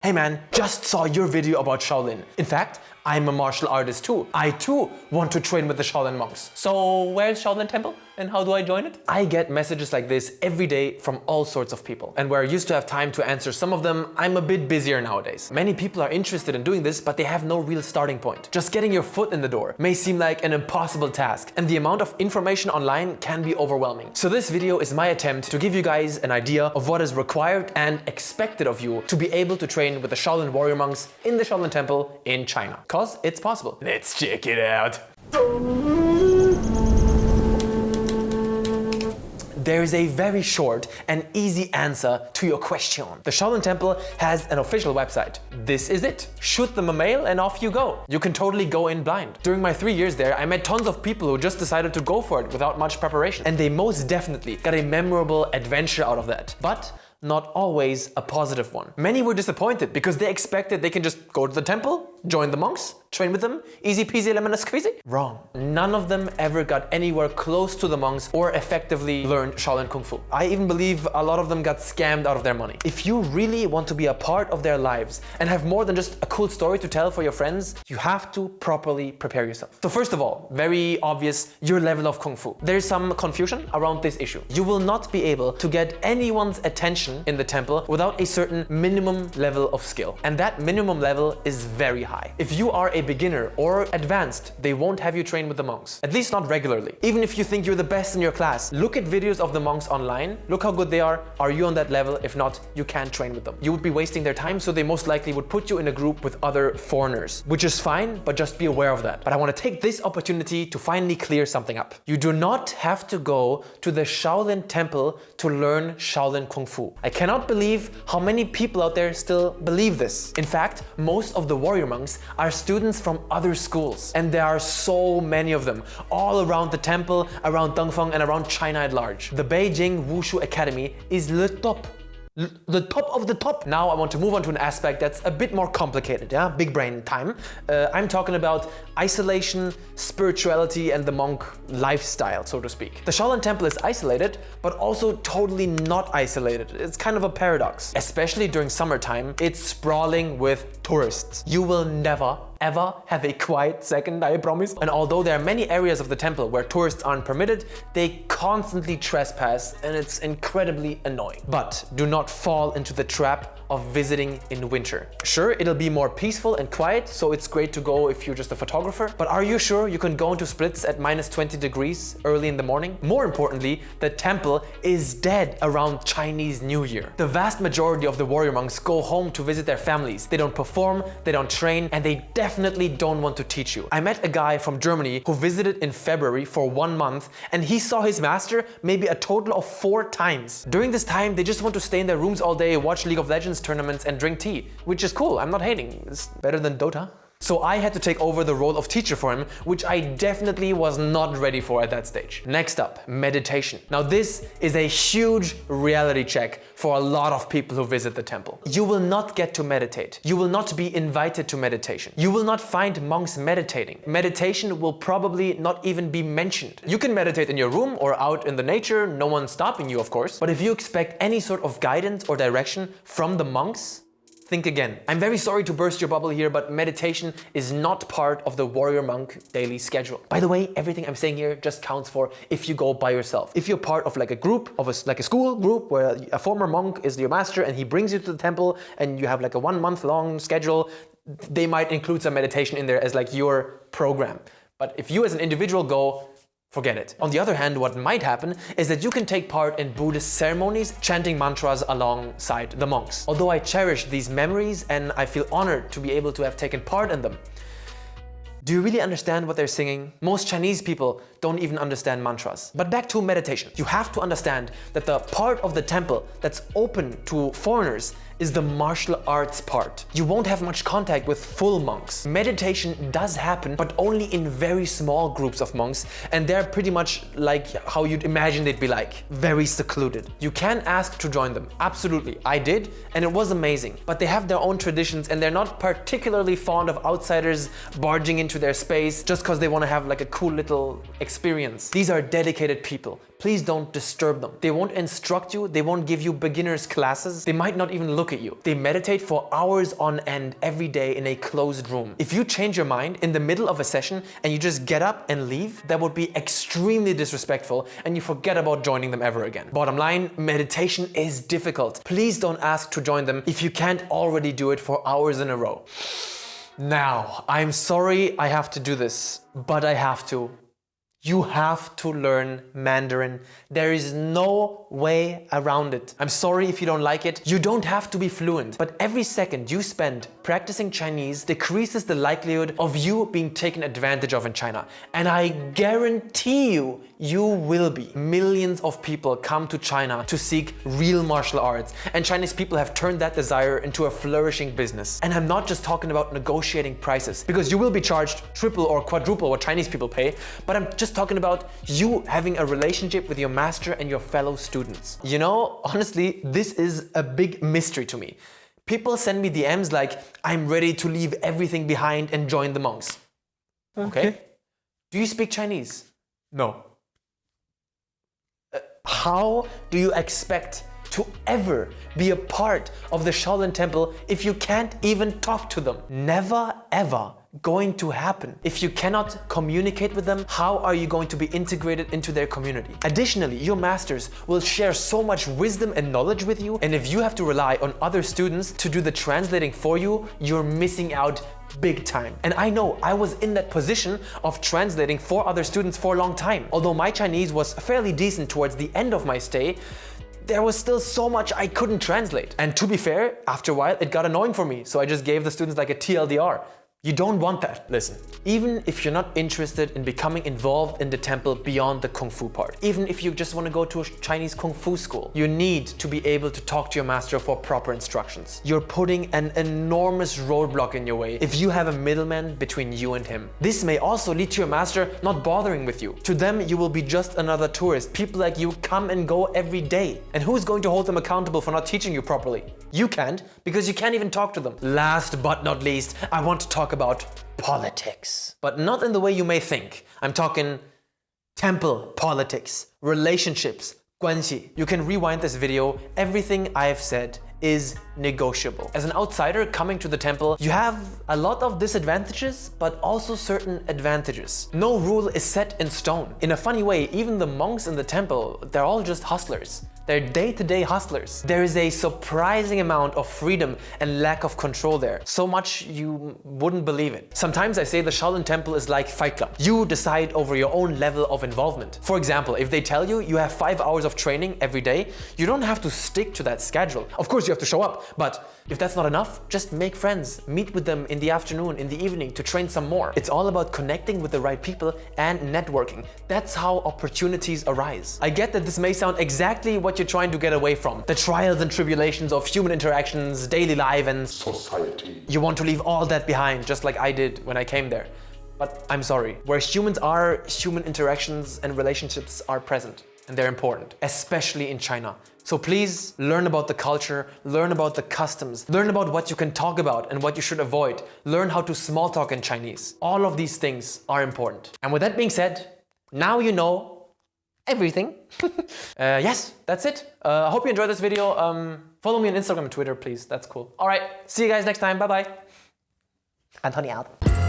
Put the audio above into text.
Hey man, just saw your video about Shaolin. In fact, I'm a martial artist too. I too want to train with the Shaolin monks. So where's Shaolin Temple and how do I join it? I get messages like this every day from all sorts of people. And where I used to have time to answer some of them, I'm a bit busier nowadays. Many people are interested in doing this, but they have no real starting point. Just getting your foot in the door may seem like an impossible task, and the amount of information online can be overwhelming. So this video is my attempt to give you guys an idea of what is required and expected of you to be able to train with the Shaolin warrior monks in the Shaolin Temple in China. Cause it's possible. Let's check it out. There is a very short and easy answer to your question. The Shaolin Temple has an official website. This is it. Shoot them a mail and off you go. You can totally go in blind. During my 3 years there, I met tons of people who just decided to go for it without much preparation. And they most definitely got a memorable adventure out of that. But not always a positive one. Many were disappointed because they expected they can just go to the temple, join the monks, train with them, easy peasy lemon squeezy. Wrong. None of them ever got anywhere close to the monks or effectively learned Shaolin Kung Fu. I even believe a lot of them got scammed out of their money. If you really want to be a part of their lives and have more than just a cool story to tell for your friends, you have to properly prepare yourself. So first of all, very obvious, your level of Kung Fu. There's some confusion around this issue. You will not be able to get anyone's attention in the temple without a certain minimum level of skill. And that minimum level is very high. If you are a beginner or advanced, they won't have you train with the monks. At least not regularly. Even if you think you're the best in your class, look at videos of the monks online, look how good they are. Are you on that level? If not, you can't train with them. You would be wasting their time, so they most likely would put you in a group with other foreigners, which is fine, but just be aware of that. But I want to take this opportunity to finally clear something up. You do not have to go to the Shaolin Temple to learn Shaolin Kung Fu. I cannot believe how many people out there still believe this. In fact, most of the warrior monks are students from other schools, and there are so many of them all around the temple, around Dongfeng, and around China at large. The Beijing Wushu Academy is le top. The top of the top. Now I want to move on to an aspect that's a bit more complicated, yeah? Big brain time. I'm talking about isolation, spirituality, and the monk lifestyle, so to speak. The Shaolin Temple is isolated, but also totally not isolated. It's kind of a paradox. Especially during summertime, it's sprawling with tourists. You will never ever have a quiet second, I promise. And although there are many areas of the temple where tourists aren't permitted, they constantly trespass, and it's incredibly annoying. But do not fall into the trap of visiting in winter. Sure, it'll be more peaceful and quiet, so it's great to go if you're just a photographer, but are you sure you can go into splits at minus 20 degrees early in the morning? More importantly, the temple is dead around Chinese New Year. The vast majority of the warrior monks go home to visit their families. They don't perform, they don't train, and they definitely don't want to teach you. I met a guy from Germany who visited in February for 1 month, and he saw his master maybe a total of 4 times. During this time, they just want to stay in their rooms all day, watch League of Legends tournaments, and drink tea, which is cool. I'm not hating. It's better than Dota. So I had to take over the role of teacher for him, which I definitely was not ready for at that stage. Next up, meditation. Now this is a huge reality check for a lot of people who visit the temple. You will not get to meditate. You will not be invited to meditation. You will not find monks meditating. Meditation will probably not even be mentioned. You can meditate in your room or out in the nature, no one's stopping you, of course. But if you expect any sort of guidance or direction from the monks, think again. I'm very sorry to burst your bubble here, but meditation is not part of the warrior monk daily schedule. By the way, everything I'm saying here just counts for if you go by yourself. If you're part of like a group, like a school group where a former monk is your master and he brings you to the temple and you have like a 1 month long schedule, they might include some meditation in there as like your program. But if you as an individual go, forget it. On the other hand, what might happen is that you can take part in Buddhist ceremonies, chanting mantras alongside the monks. Although I cherish these memories and I feel honored to be able to have taken part in them, do you really understand what they're singing? Most Chinese people don't even understand mantras. But back to meditation. You have to understand that the part of the temple that's open to foreigners is the martial arts part. You won't have much contact with full monks. Meditation does happen, but only in very small groups of monks, and they're pretty much like how you'd imagine they'd be like, very secluded. You can ask to join them, absolutely. I did, and it was amazing. But they have their own traditions, and they're not particularly fond of outsiders barging into their space just because they want to have like a cool little experience. These are dedicated people, please don't disturb them. They won't instruct you, they won't give you beginners classes, they might not even look at you. They meditate for hours on end every day in a closed room. If you change your mind in the middle of a session and you just get up and leave, that would be extremely disrespectful and you forget about joining them ever again. Bottom line, meditation is difficult. Please don't ask to join them if you can't already do it for hours in a row. Now, I'm sorry I have to do this, but I have to. You have to learn Mandarin. There is no way around it. I'm sorry if you don't like it. You don't have to be fluent, but every second you spend practicing Chinese decreases the likelihood of you being taken advantage of in China. And I guarantee you, you will be. Millions of people come to China to seek real martial arts, and Chinese people have turned that desire into a flourishing business. And I'm not just talking about negotiating prices, because you will be charged triple or quadruple what Chinese people pay, but I'm just talking about you having a relationship with your master and your fellow students. You know, honestly, this is a big mystery to me. People send me DMs like, I'm ready to leave everything behind and join the monks. Okay. Do you speak Chinese? No. How do you expect to ever be a part of the Shaolin Temple if you can't even talk to them? Never ever going to happen. If you cannot communicate with them, how are you going to be integrated into their community? Additionally, your masters will share so much wisdom and knowledge with you, and if you have to rely on other students to do the translating for you, you're missing out big time. And I know I was in that position of translating for other students for a long time. Although my Chinese was fairly decent towards the end of my stay, there was still so much I couldn't translate. And to be fair, after a while it got annoying for me, so I just gave the students like a TLDR. You don't want that. Listen, even if you're not interested in becoming involved in the temple beyond the Kung Fu part, even if you just want to go to a Chinese Kung Fu school, you need to be able to talk to your master for proper instructions. You're putting an enormous roadblock in your way if you have a middleman between you and him. This may also lead to your master not bothering with you. To them, you will be just another tourist. People like you come and go every day. And who's going to hold them accountable for not teaching you properly? You can't, because you can't even talk to them. Last but not least, I want to talk about politics. But not in the way you may think. I'm talking temple politics, relationships, 关系. You can rewind this video. Everything I have said is negotiable. As an outsider coming to the temple, you have a lot of disadvantages, but also certain advantages. No rule is set in stone. In a funny way, even the monks in the temple, they're all just hustlers. They're day-to-day hustlers. There is a surprising amount of freedom and lack of control there. So much you wouldn't believe it. Sometimes I say the Shaolin Temple is like Fight Club. You decide over your own level of involvement. For example, if they tell you you have 5 hours of training every day, you don't have to stick to that schedule. Of course you have to show up, but if that's not enough, just make friends. Meet with them in the afternoon, in the evening to train some more. It's all about connecting with the right people and networking. That's how opportunities arise. I get that this may sound exactly what you're trying to get away from. The trials and tribulations of human interactions, daily life and society. You want to leave all that behind, just like I did when I came there. But I'm sorry. Where humans are, human interactions and relationships are present. And they're important, especially in China. So please learn about the culture, learn about the customs, learn about what you can talk about and what you should avoid. Learn how to small talk in Chinese. All of these things are important. And with that being said, now you know everything. Yes, that's it. I hope you enjoyed this video. Follow me on Instagram and Twitter, please. That's cool. All right, see you guys next time. Bye-bye. Anthony out.